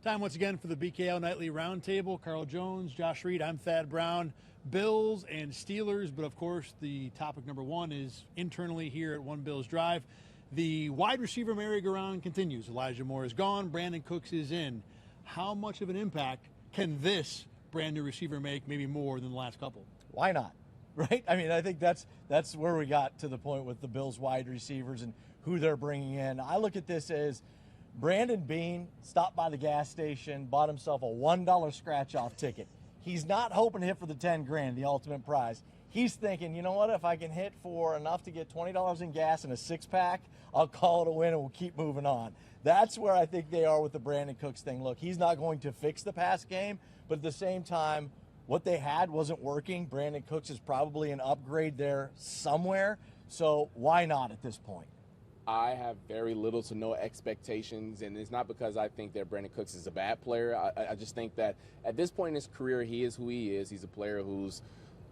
Time once again for the BKL Nightly Roundtable. Carl Jones, Josh Reed, I'm Thad Brown. Bills and Steelers, but of course the topic number one is internally here at One Bills Drive. The wide receiver merry-go-round continues. Elijah Moore is gone. Brandin Cooks is in. How much of an impact can this brand new receiver make, maybe more than the last couple? Why not? Right? I mean, I think that's where we got to the point with the Bills wide receivers and who they're bringing in. I look at this as Brandon Beane stopped by the gas station, bought himself a $1 scratch-off ticket. He's not hoping to hit for the 10 grand, the ultimate prize. He's thinking, you know what, if I can hit for enough to get $20 in gas and a six-pack, I'll call it a win and we'll keep moving on. That's where I think they are with the Brandin Cooks thing. Look, he's not going to fix the pass game, but at the same time, what they had wasn't working. Brandin Cooks is probably an upgrade there somewhere, so why not at this point? I have very little to no expectations, and it's not because I think that Brandin Cooks is a bad player. I just think that at this point in his career, he is who he is. He's a player who's,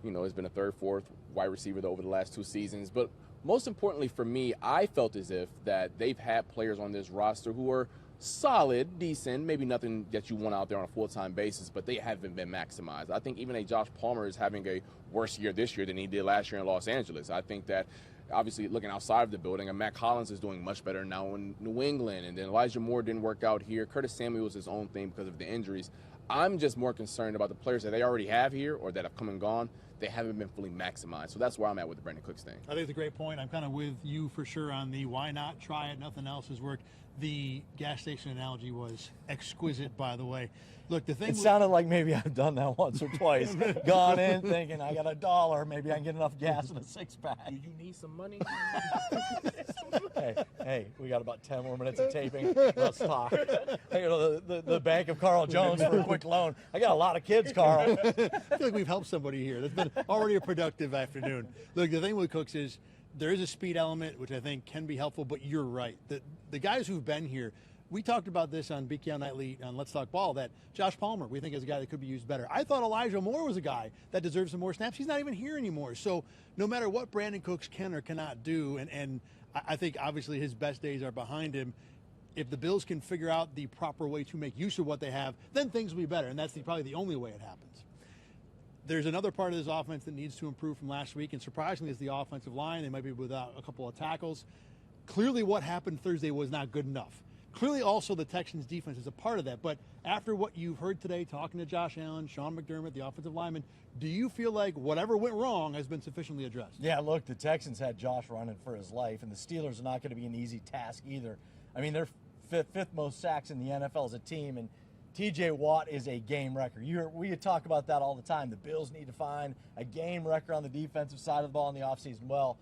has been a third, fourth wide receiver over the last two seasons. But most importantly for me, I felt as if that they've had players on this roster who are solid, decent, maybe nothing that you want out there on a full-time basis, but they haven't been maximized. I think even a Josh Palmer is having a worse year this year than he did last year in Los Angeles. I think that obviously looking outside of the building, and Matt Collins is doing much better now in New England, and then Elijah Moore didn't work out here. Curtis Samuel was his own thing because of the injuries. I'm just more concerned about the players that they already have here or that have come and gone. They haven't been fully maximized. So that's where I'm at with the Brandin Cooks thing. I think it's a great point. I'm kind of with you for sure on the why not try it. Nothing else has worked. The gas station analogy was exquisite, by the way. Look, the thing it sounded like maybe I've done that once or twice. Gone in thinking I got $1, maybe I can get enough gas in a six-pack. Do you need some money? Hey, we got about 10 more minutes of taping. Let's talk. The bank of Carl Jones for a quick loan. I got a lot of kids, Carl. I feel like we've helped somebody here. It's been already a productive afternoon. Look, the thing with Cooks is there is a speed element, which I think can be helpful, but you're right. The guys who've been here, we talked about this on BKL Nightly on Let's Talk Ball, that Josh Palmer, we think is a guy that could be used better. I thought Elijah Moore was a guy that deserves some more snaps. He's not even here anymore. So no matter what Brandin Cooks can or cannot do, and I think obviously his best days are behind him, if the Bills can figure out the proper way to make use of what they have, then things will be better, and that's probably the only way it happens. There's another part of this offense that needs to improve from last week, and surprisingly, it's the offensive line. They might be without a couple of tackles. Clearly, what happened Thursday was not good enough. Clearly, also, the Texans' defense is a part of that. But after what you've heard today, talking to Josh Allen, Sean McDermott, the offensive lineman, do you feel like whatever went wrong has been sufficiently addressed? Yeah, look, the Texans had Josh running for his life, and the Steelers are not going to be an easy task either. I mean, they're fifth most sacks in the NFL as a team, and T.J. Watt is a game wrecker. We talk about that all the time. The Bills need to find a game wrecker on the defensive side of the ball in the offseason. Well,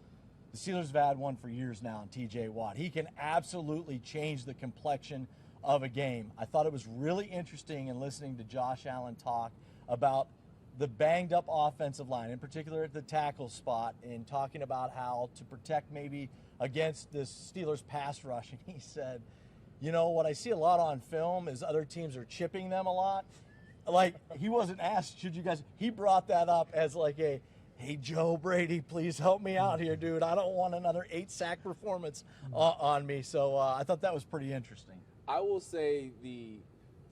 the Steelers have had one for years now in T.J. Watt. He can absolutely change the complexion of a game. I thought it was really interesting in listening to Josh Allen talk about the banged-up offensive line, in particular at the tackle spot, and talking about how to protect maybe against the Steelers' pass rush. And he said, what I see a lot on film is other teams are chipping them a lot. Like, he wasn't asked, he brought that up as like hey, Joe Brady, please help me out here, dude. I don't want another 8-sack performance on me. So I thought that was pretty interesting. I will say the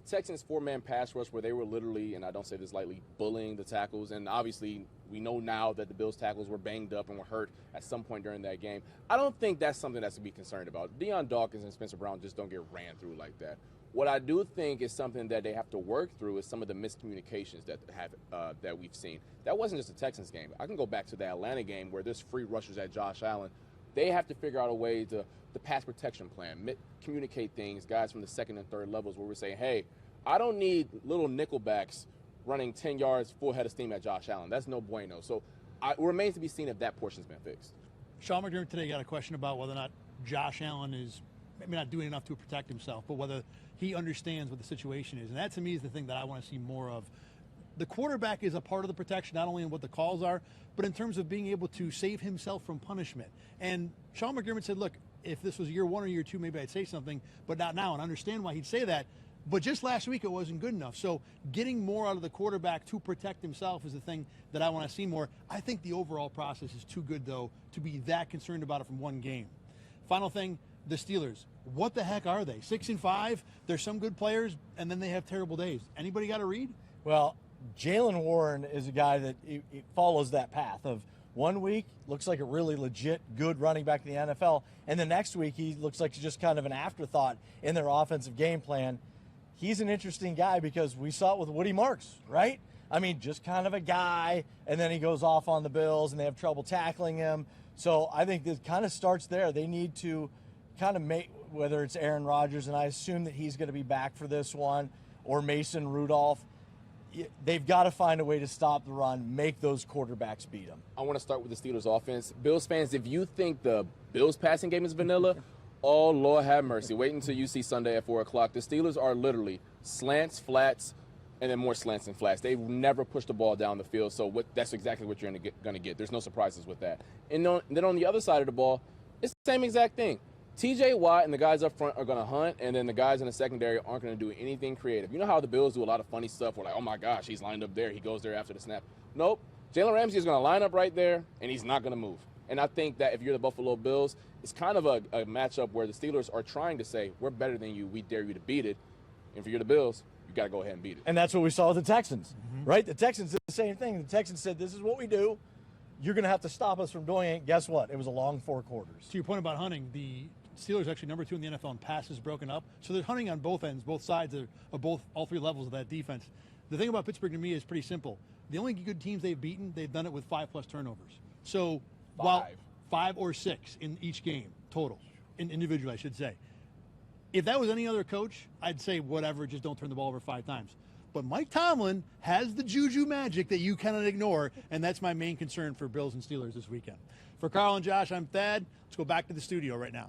Texans' four-man pass rush where they were literally, and I don't say this lightly, bullying the tackles. And obviously we know now that the Bills' tackles were banged up and were hurt at some point during that game. I don't think that's something that's to be concerned about. Deion Dawkins and Spencer Brown just don't get ran through like that. What I do think is something that they have to work through is some of the miscommunications that we've seen. That wasn't just a Texans game. I can go back to the Atlanta game where there's free rushers at Josh Allen. They have to figure out a way to the pass protection plan, communicate things, guys from the second and third levels where we're saying, hey, I don't need little nickelbacks running 10 yards full head of steam at Josh Allen. That's no bueno. So it remains to be seen if that portion's been fixed. Sean McDermott today got a question about whether or not Josh Allen is maybe not doing enough to protect himself, but whether he understands what the situation is. And that, to me, is the thing that I want to see more of. The quarterback is a part of the protection, not only in what the calls are, but in terms of being able to save himself from punishment. And Sean McDermott said, look, if this was year one or year two, maybe I'd say something, but not now. And I understand why he'd say that. But just last week, it wasn't good enough. So getting more out of the quarterback to protect himself is the thing that I want to see more. I think the overall process is too good, though, to be that concerned about it from one game. Final thing, the Steelers, what the heck are they? 6-5. There's some good players, and then they have terrible days. Anybody got a read? Well, Jalen Warren is a guy that he follows that path of 1 week looks like a really legit good running back in the NFL, and the next week he looks like just kind of an afterthought in their offensive game plan. He's an interesting guy because we saw it with Woody Marks, right? I mean, just kind of a guy, and then he goes off on the Bills, and they have trouble tackling him. So I think this kind of starts there. They need to kind of make, whether it's Aaron Rodgers, and I assume that he's going to be back for this one, or Mason Rudolph. They've got to find a way to stop the run, make those quarterbacks beat them. I want to start with the Steelers offense. Bills fans, if you think the Bills passing game is vanilla, oh, Lord have mercy. Wait until you see Sunday at 4 o'clock. The Steelers are literally slants, flats, and then more slants and flats. They never push the ball down the field, so that's exactly what you're going to get. There's no surprises with that. And then on the other side of the ball, it's the same exact thing. T.J. Watt and the guys up front are going to hunt, and then the guys in the secondary aren't going to do anything creative. You know how the Bills do a lot of funny stuff where, like, oh, my gosh, he's lined up there. He goes there after the snap. Nope. Jalen Ramsey is going to line up right there, and he's not going to move. And I think that if you're the Buffalo Bills, it's kind of a matchup where the Steelers are trying to say, we're better than you. We dare you to beat it. And if you're the Bills, you got to go ahead and beat it. And that's what we saw with the Texans, right? The Texans did the same thing. The Texans said, this is what we do. You're going to have to stop us from doing it. Guess what? It was a long 4 quarters. To your point about hunting, the Steelers are actually number 2 in the NFL in passes broken up. So they're hunting on both ends, both sides of all 3 levels of that defense. The thing about Pittsburgh to me is pretty simple. The only good teams they've beaten, they've done it with 5+ turnovers. So while 5 or 6 in each game total, individually I should say. If that was any other coach, I'd say whatever, just don't turn the ball over 5 times. But Mike Tomlin has the juju magic that you cannot ignore, and that's my main concern for Bills and Steelers this weekend. For Carl and Josh, I'm Thad. Let's go back to the studio right now.